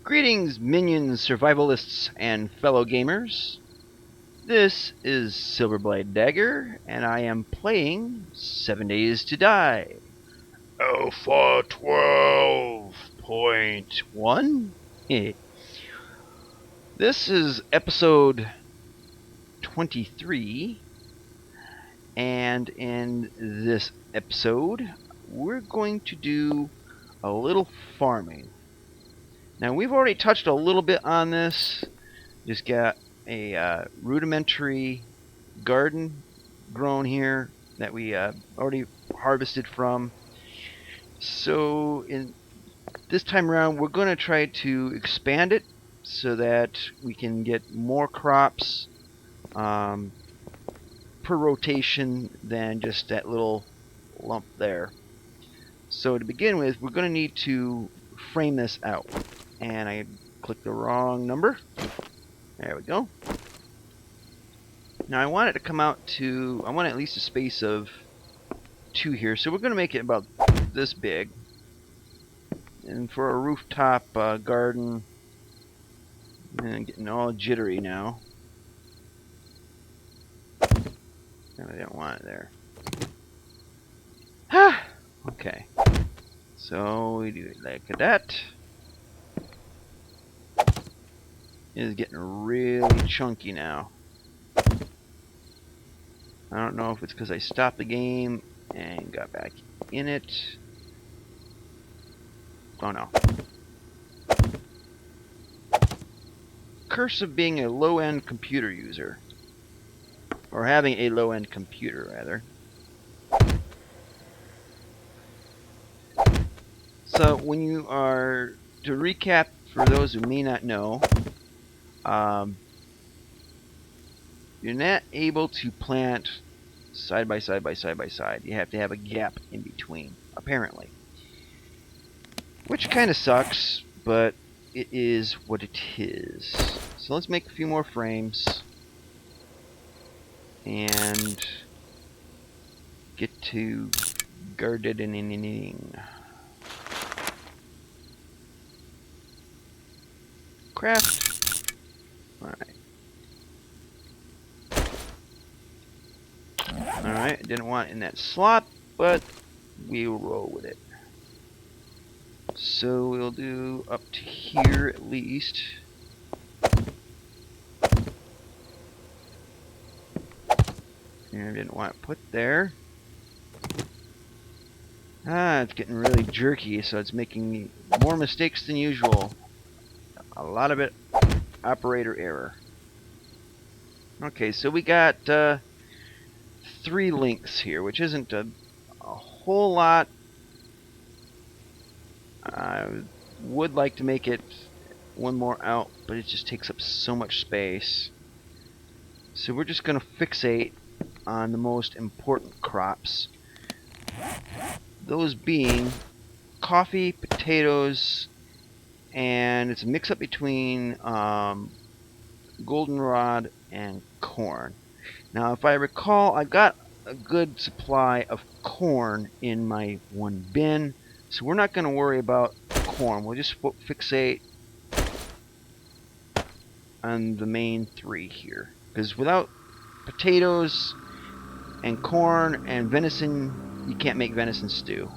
Greetings, minions, survivalists, and fellow gamers. This is Silverblade Dagger, and I am playing 7 Days to Die. Alpha 12.1? This is episode 23, and in this episode, we're going to do a little farming. Now, we've already touched a little bit on this. Just got a rudimentary garden grown here that we already harvested from. So in this time around, we're going to try to expand it so that we can get more crops per rotation than just that little lump there. So to begin with, we're going to need to frame this out. And I clicked the wrong number. There we go. Now I want it to come out to, I want at least a space of 2 here. So we're going to make it about this big. And for a rooftop garden, I'm getting all jittery now. And I don't want it there. Okay. So we do it like that. It is getting really chunky now. I don't know if it's because I stopped the game and got back in it. Oh no. Curse of being a low-end computer user. Or having a low-end computer, rather. So, when you are... To recap, for those who may not know, you're not able to plant side by side by side by side. You have to have a gap in between, apparently. Which kind of sucks, but it is what it is. So let's make a few more frames. And get to gardening. Craft. Alright. Alright, didn't want it in that slot, but we'll roll with it. So we'll do up to here at least. And I didn't want it put there. It's getting really jerky, so it's making more mistakes than usual. A lot of it operator error. Okay, so we got 3 links here, which isn't a whole lot. I would like to make it one more out, but it just takes up so much space. So we're just going to fixate on the most important crops. Those being coffee, potatoes, and it's a mix-up between goldenrod and corn. Now, if I recall, I've got a good supply of corn in my one bin, so we're not going to worry about corn. We'll just fixate on the main 3 here. Because without potatoes and corn and venison, you can't make venison stew.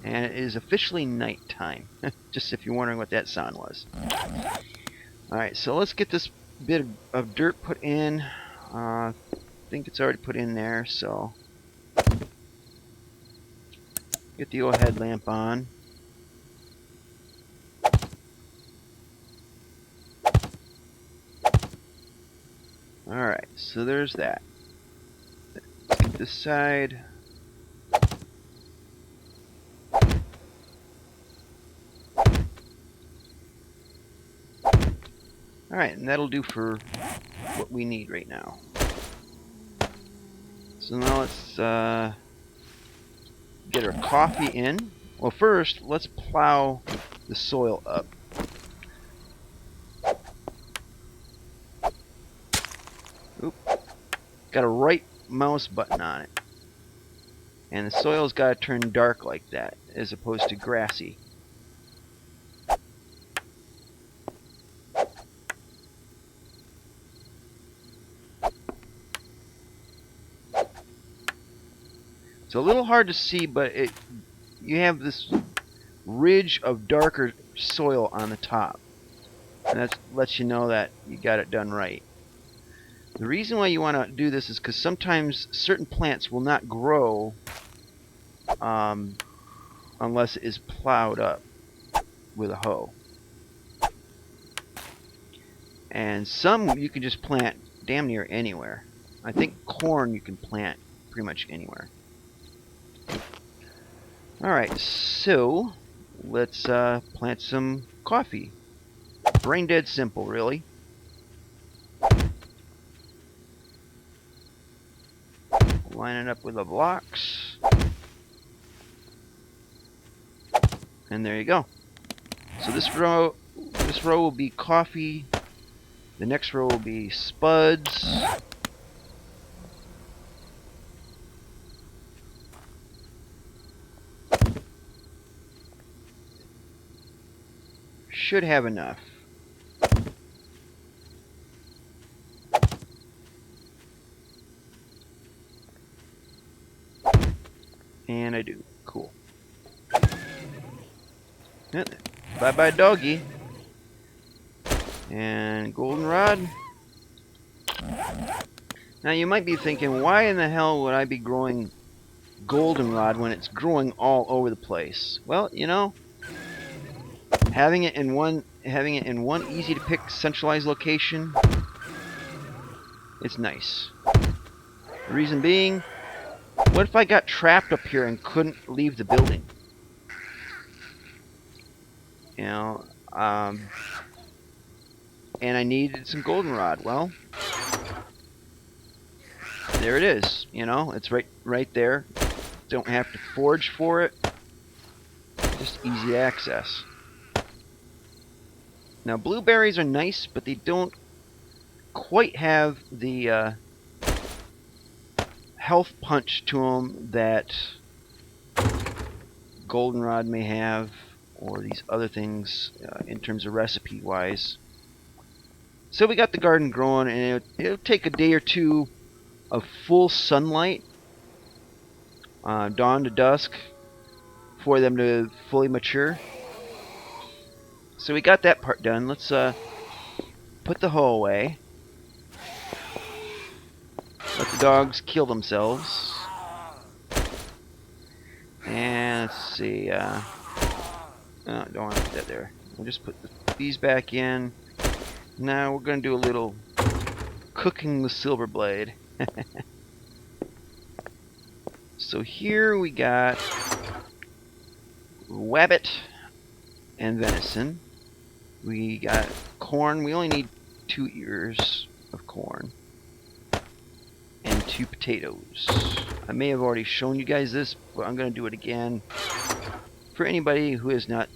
And it is officially nighttime. Just if you're wondering what that sound was. Alright, so let's get this bit of dirt put in. I think it's already put in there, so get the old headlamp on. Alright, so there's that. Let's get this side. Alright, and that'll do for what we need right now. So now let's get our coffee in. Well, first, let's plow the soil up. Oop. Got a right mouse button on it. And the soil's got to turn dark like that, as opposed to grassy. a little hard to see, but you have this ridge of darker soil on the top. And that lets you know that you got it done right. The reason why you want to do this is because sometimes certain plants will not grow unless it is plowed up with a hoe. And some you can just plant damn near anywhere. I think corn you can plant pretty much anywhere. Alright, so let's plant some coffee. Brain dead simple, really. Line it up with the blocks. And there you go. So this row will be coffee. The next row will be spuds. Should have enough. And I do. Cool. Bye-bye, doggy. And goldenrod. Now you might be thinking, why in the hell would I be growing goldenrod when it's growing all over the place? Well, you know, having it in one easy to pick centralized location, it's nice. The reason being, what if I got trapped up here and couldn't leave the building? You know, and I needed some goldenrod. Well, there it is. You know, it's right there. Don't have to forage for it. Just easy access. Now, blueberries are nice, but they don't quite have the health punch to them that goldenrod may have, or these other things in terms of recipe wise. So we got the garden growing, and it'll take a day or two of full sunlight, dawn to dusk, for them to fully mature. So we got that part done. Let's put the hoe away. Let the dogs kill themselves. And let's see. Oh, don't want to put that there. We'll just put these back in. Now we're going to do a little cooking the silver blade. So here we got wabbit and venison. We got corn. We only need 2 ears of corn. And 2 potatoes. I may have already shown you guys this, but I'm going to do it again for anybody who has not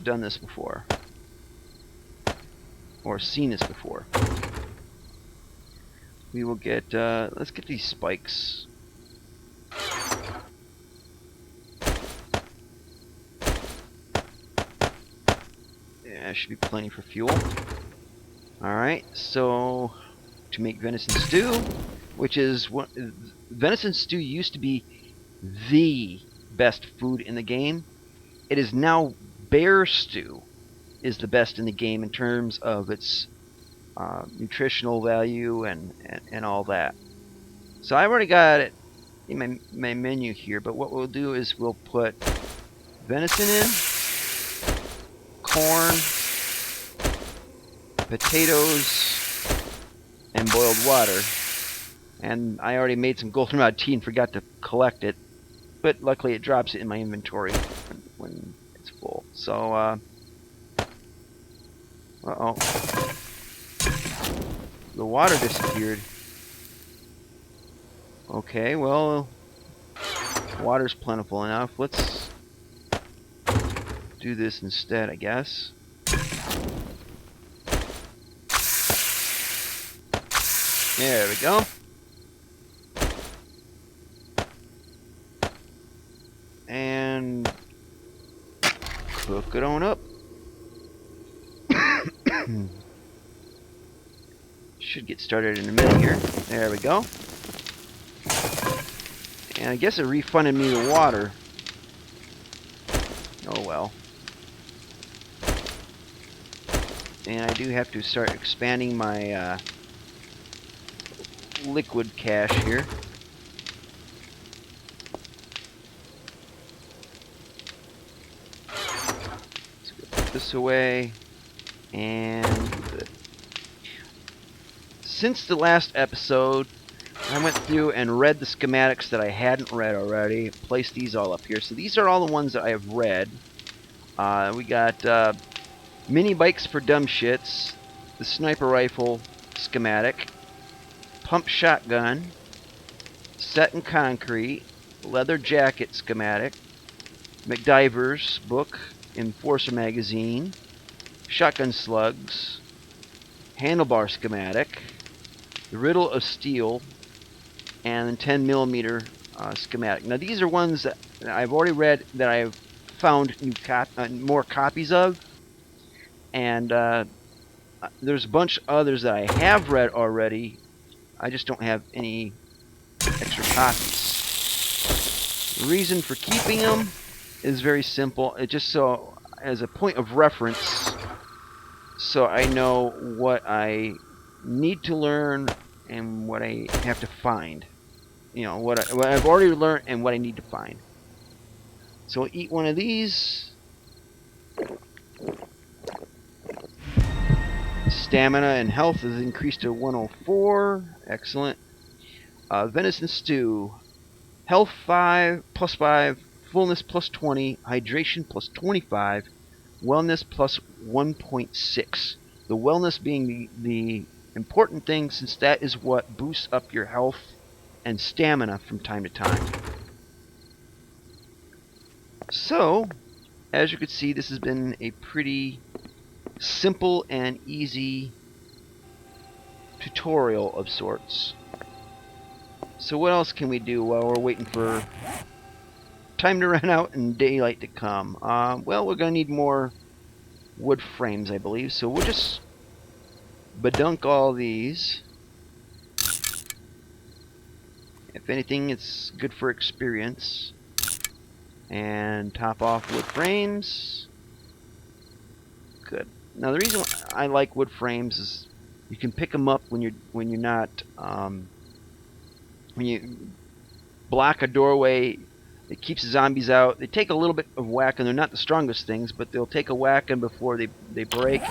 done this before or seen this before. We will get, let's get these spikes. Yeah, should be plenty for fuel. Alright, so to make venison stew, which is what venison stew used to be the best food in the game. It is now bear stew is the best in the game in terms of its nutritional value and all that. So I've already got it in my menu here, but what we'll do is we'll put venison in, corn, potatoes, and boiled water. And I already made some goldenrod tea and forgot to collect it, but luckily it drops it in my inventory when it's full. So, uh-oh. The water disappeared. Okay, well, water's plentiful enough. Let's do this instead, I guess. There we go. And cook it on up. Should get started in a minute here. There we go. And I guess it refunded me the water. Oh well. And I do have to start expanding my liquid cache here. Let's go put this away. And since the last episode, I went through and read the schematics that I hadn't read already. Placed these all up here. So these are all the ones that I have read. We got mini bikes for dumb shits, the sniper rifle schematic, pump shotgun, set in concrete, leather jacket schematic, McDiver's book, Enforcer magazine, shotgun slugs, handlebar schematic, the riddle of steel, and 10mm schematic. Now these are ones that I've already read that I've found more copies of, and there's a bunch of others that I have read already. I just don't have any extra copies. The reason for keeping them is very simple. It just so as a point of reference, so I know what I need to learn and what I have to find. You know, what I've already learned and what I need to find. So I'll eat one of these. Stamina and health is increased to 104. Excellent. Venison stew. Health 5, plus 5. Fullness plus 20. Hydration plus 25. Wellness plus 1.6. The wellness being the important thing, since that is what boosts up your health and stamina from time to time. So, as you can see, this has been a pretty simple and easy tutorial of sorts. So what else can we do while we're waiting for time to run out and daylight to come? Well, we're going to need more wood frames, I believe. So we'll just badunk all these. If anything, it's good for experience. And top off wood frames. Good. Now the reason I like wood frames is you can pick them up when you're not when you block a doorway. It keeps the zombies out. They take a little bit of whack, and they're not the strongest things, but they'll take a whacking before they break.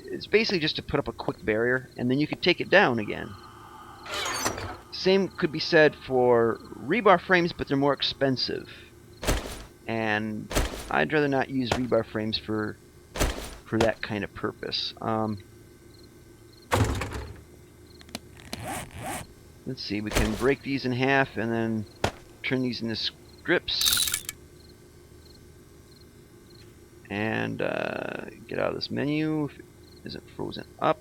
It's basically just to put up a quick barrier, and then you can take it down again. Same could be said for rebar frames, but they're more expensive. And I'd rather not use rebar frames for that kind of purpose. Let's see, we can break these in half and then turn these into strips. And get out of this menu if it isn't frozen up.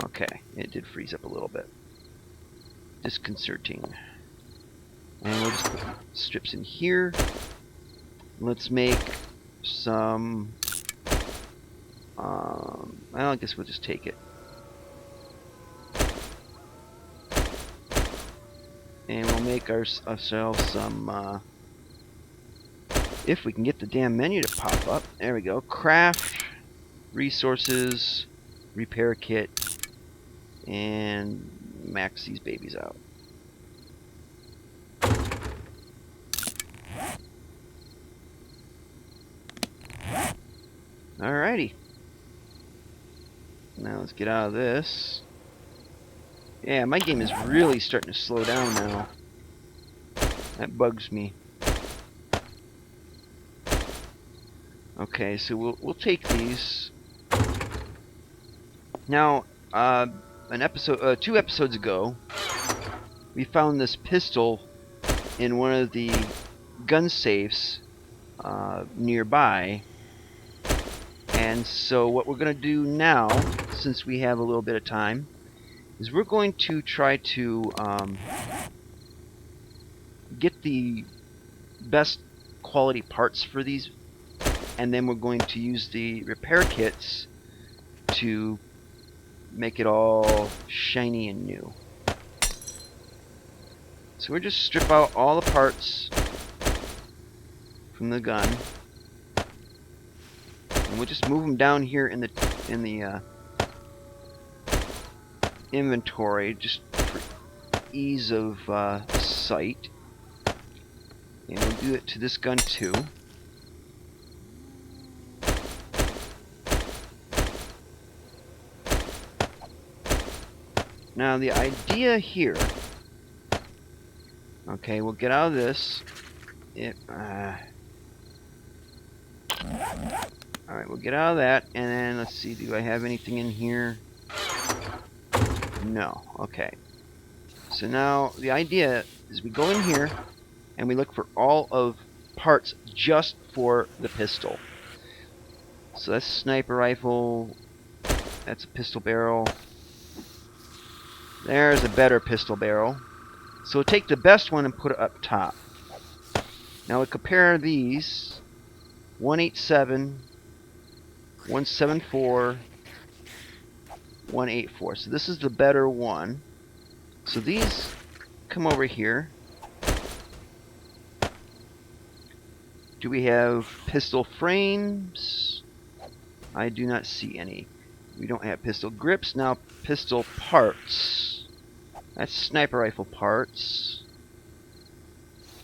Okay, it did freeze up a little bit. Disconcerting. And we'll just put strips in here. Let's make some... well, I guess we'll just take it. And we'll make ourselves some... if we can get the damn menu to pop up. There we go. Craft, resources, repair kit, and max these babies out. Alrighty. Now let's get out of this. Yeah, my game is really starting to slow down now. That bugs me. Okay, so we'll take these. Now, two episodes ago, we found this pistol in one of the gun safes nearby. And so what we're going to do now, since we have a little bit of time, is we're going to try to get the best quality parts for these, and then we're going to use the repair kits to make it all shiny and new. So we'll just strip out all the parts from the gun, and we'll just move them down here in the inventory, just for ease of sight. And we'll do it to this gun too. Now the idea here, okay, we'll get out of this. Alright, we'll get out of that, and then let's see, do I have anything in here? No, okay. So now the idea is we go in here and we look for all of parts just for the pistol. So that's a sniper rifle, that's a pistol barrel. There's a better pistol barrel. So we'll take the best one and put it up top. Now we compare these. 187, 174, 184. So this is the better one. So these come over here. Do we have pistol frames? I do not see any. We don't have pistol grips. Now pistol parts. That's sniper rifle parts.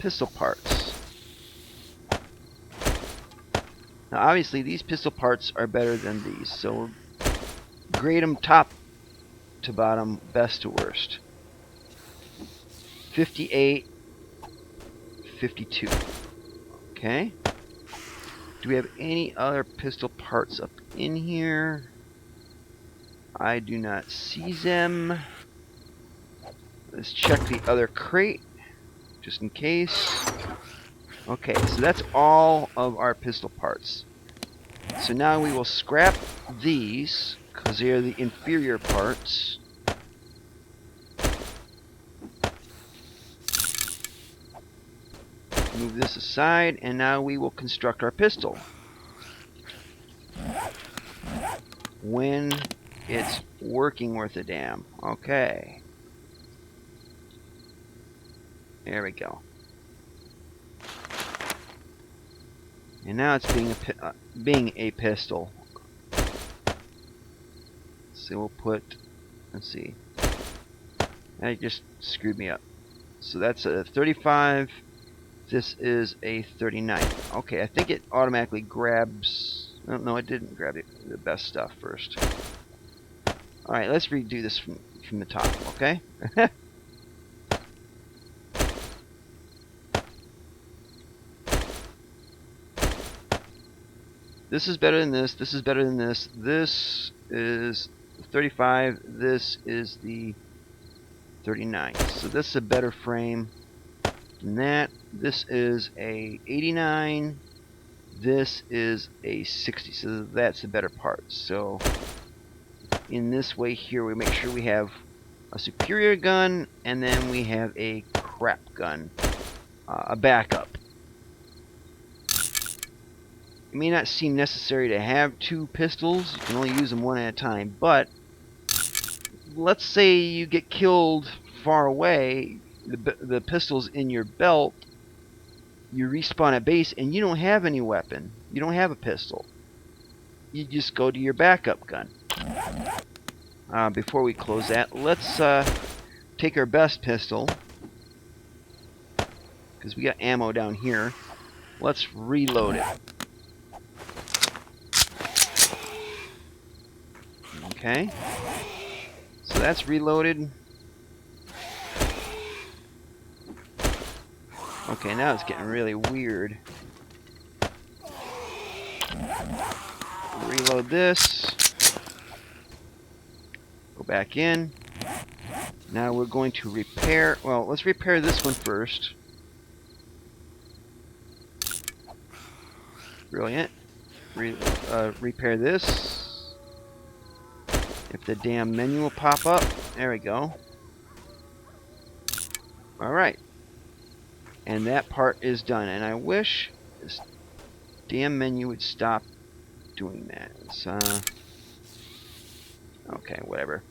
Pistol parts. Now obviously these pistol parts are better than these, so we'll grade them top to bottom, best to worst. 58, 52. Okay. Do we have any other pistol parts up in here? I do not see them. Let's check the other crate, just in case. Okay, so that's all of our pistol parts. So now we will scrap these, because they are the inferior parts. Move this aside, and now we will construct our pistol. When it's working worth a damn. Okay. There we go. And now it's being a pistol. So we'll put, let's see. That just screwed me up. So that's a 35. This is a 39. Okay, I think it automatically grabs. No, it didn't grab the best stuff first. Alright, let's redo this from the top, okay? This is better than this. This is better than this. This is 35. This is the 39. So this is a better frame than that. This is a 89. This is a 60. So that's the better part. So in this way here, we make sure we have a superior gun, and then we have a crap gun, a backup. It may not seem necessary to have two pistols. You can only use them one at a time. But let's say you get killed far away, the pistol's in your belt, you respawn at base, and you don't have any weapon. You don't have a pistol. You just go to your backup gun. Before we close that, let's take our best pistol, because we got ammo down here. Let's reload it. Okay, so that's reloaded. Okay, now it's getting really weird. Reload this. Go back in. Now we're going to repair. Well, let's repair this one first. Brilliant. Repair this. If the damn menu will pop up. There we go. Alright. And that part is done. And I wish this damn menu would stop doing that. It's, okay, whatever.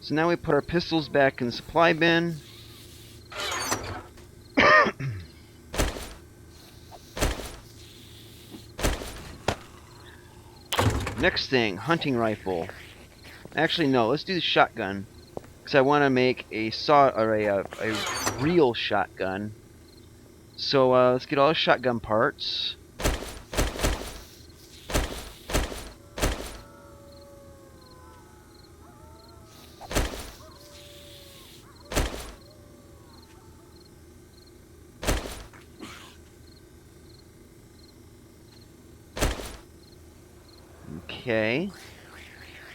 So now we put our pistols back in the supply bin. Next thing, hunting rifle. Actually, no. Let's do the shotgun, because I want to make a real shotgun. So let's get all the shotgun parts. Okay.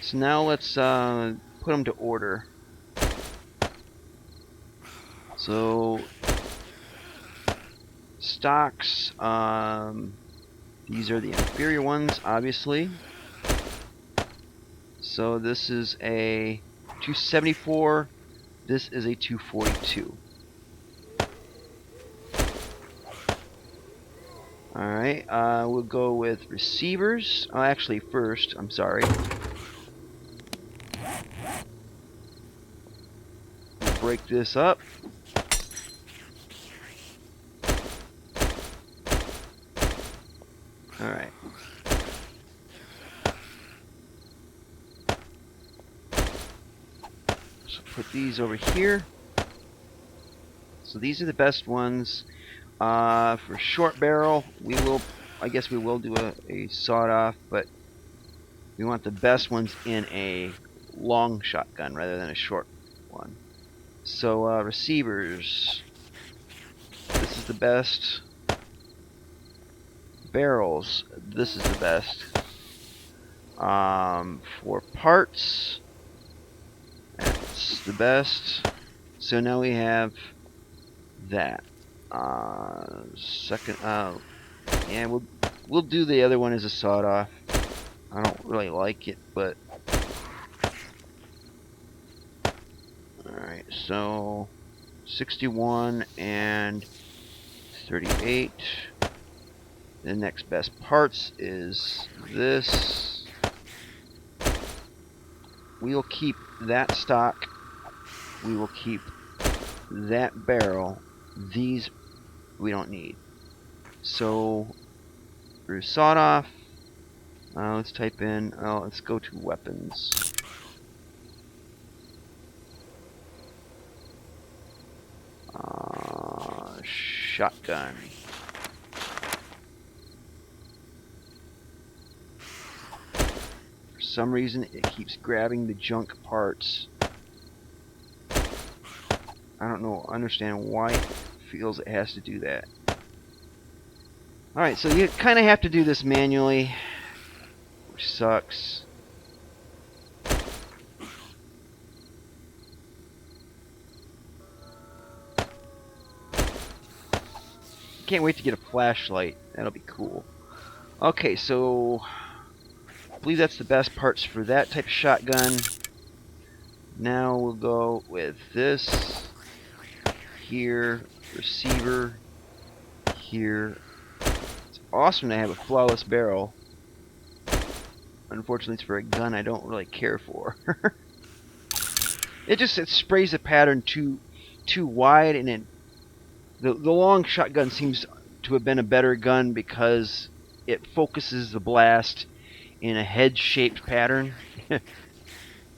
So now let's put them to order. So stocks. These are the inferior ones, obviously. So this is a 274. This is a 242. Alright, we'll go with receivers. Oh, actually, first, I'm sorry. We'll break this up. Alright. So put these over here. So these are the best ones. For short barrel, I guess we will do a sawed off, but we want the best ones in a long shotgun rather than a short one. So receivers, this is the best. Barrels, this is the best. For parts, that's the best. So now we have that. Second, yeah, we'll do the other one as a sawed off. I don't really like it, but alright, so 61 and 38. The next best parts is this. We will keep that stock. We will keep that barrel. These we don't need. So for sawed off, let's type in, let's go to weapons. Shotgun. For some reason, it keeps grabbing the junk parts. I don't understand why it feels it has to do that. Alright, so you kind of have to do this manually, which sucks. Can't wait to get a flashlight. That'll be cool. Okay, so I believe that's the best parts for that type of shotgun. Now we'll go with this here, receiver here. It's awesome to have a flawless barrel. Unfortunately, it's for a gun I don't really care for. it sprays the pattern too wide, and the long shotgun seems to have been a better gun because it focuses the blast in a head-shaped pattern.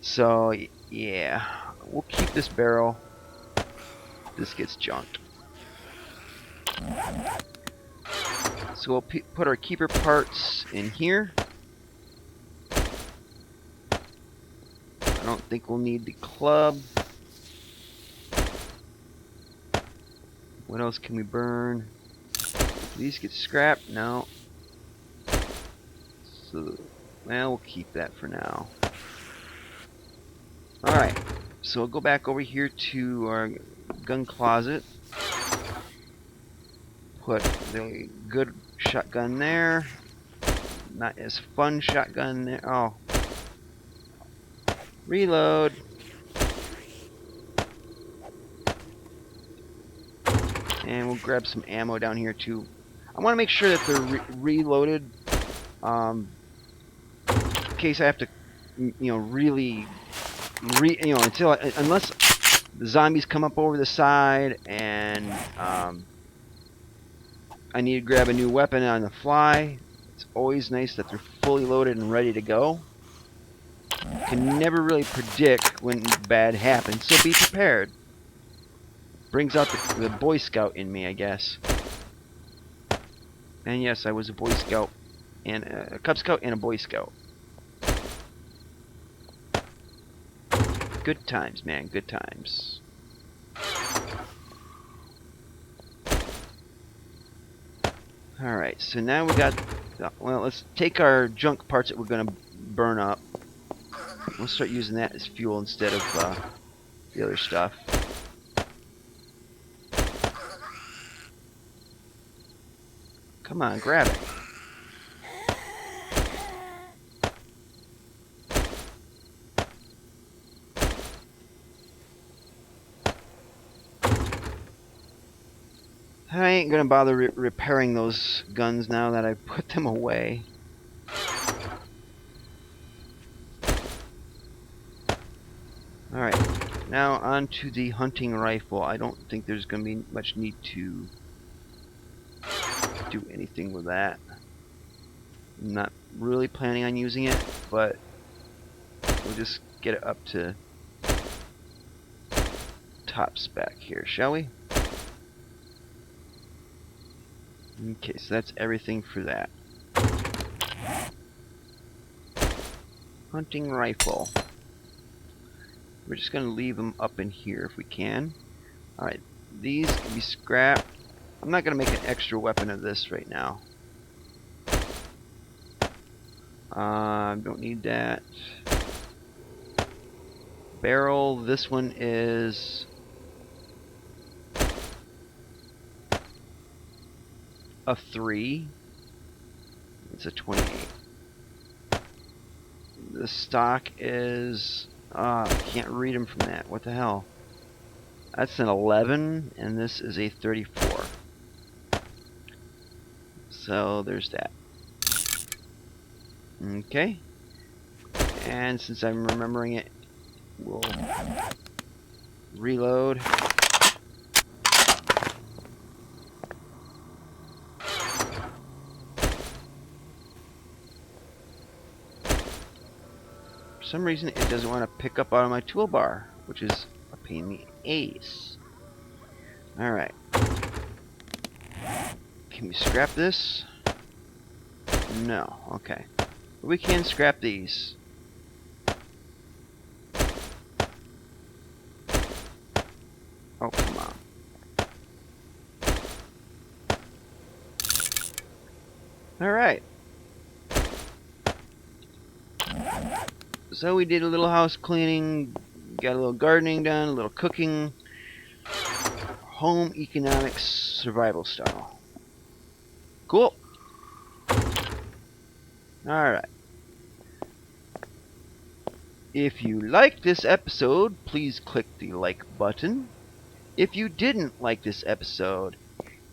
So yeah, we'll keep this barrel. This gets junked. So we'll put our keeper parts in here. I don't think we'll need the club. What else can we burn? These get scrapped? No. So, well, we'll keep that for now. Alright, so we'll go back over here to our gun closet. Put the good shotgun there. Not as fun shotgun there. Oh. Reload. And we'll grab some ammo down here too. I want to make sure that they're reloaded. In case I have to, really, unless the zombies come up over the side and I need to grab a new weapon on the fly. It's always nice that they're fully loaded and ready to go. Can never really predict when bad happens, so be prepared. Brings out the Boy Scout in me, I guess. And yes, I was a Boy Scout, and a Cub Scout and a Boy Scout. Good times, man, good times. Alright, so now we got... Well, let's take our junk parts that we're going to burn up. We'll start using that as fuel instead of the other stuff. Come on, grab it. I ain't gonna bother repairing those guns now that I put them away. Alright, now on to the hunting rifle. I don't think there's gonna be much need to do anything with that. I'm not really planning on using it, but we'll just get it up to top spec here, shall we? Okay, so that's everything for that. Hunting rifle. We're just going to leave them up in here if we can. Alright, these can be scrapped. I'm not going to make an extra weapon of this right now. Don't need that. Barrel, this one is a 3. It's a 28. The stock is... I can't read them from that. What the hell? That's an 11, and this is a 34. So there's that. Okay. And since I'm remembering it, we'll reload. For some reason, it doesn't want to pick up out of my toolbar, which is a pain in the ace. Alright. Can we scrap this? No. Okay. But we can scrap these. Oh, come on. Alright. So we did a little house cleaning, got a little gardening done, a little cooking. Home economics survival style. Cool. Alright. If you liked this episode, please click the like button. If you didn't like this episode,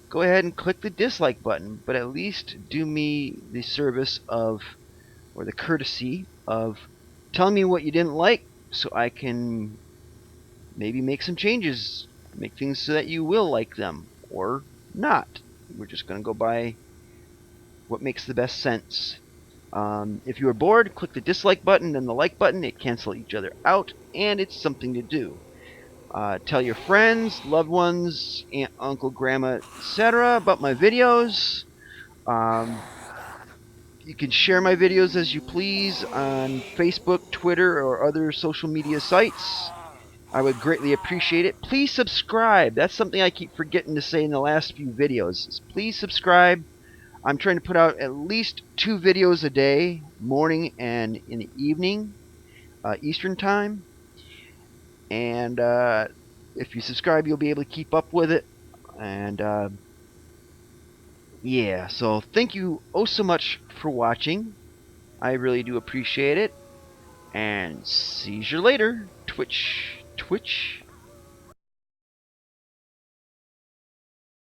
go ahead and click the dislike button, but at least do me the service of, or the courtesy of, telling me what you didn't like so I can maybe make some changes, make things so that you will like them, or not. We're just going to go by what makes the best sense. If you are bored, click the dislike button and the like button. They cancel each other out, and it's something to do. Tell your friends, loved ones, aunt, uncle, grandma, etc. about my videos. You can share my videos as you please on Facebook, Twitter, or other social media sites. I would greatly appreciate it. Please subscribe. That's something I keep forgetting to say in the last few videos. Please subscribe. I'm trying to put out at least 2 videos a day, morning and in the evening, Eastern time. And if you subscribe, you'll be able to keep up with it. And yeah, so thank you oh so much for watching. I really do appreciate it. And see you later. Twitch.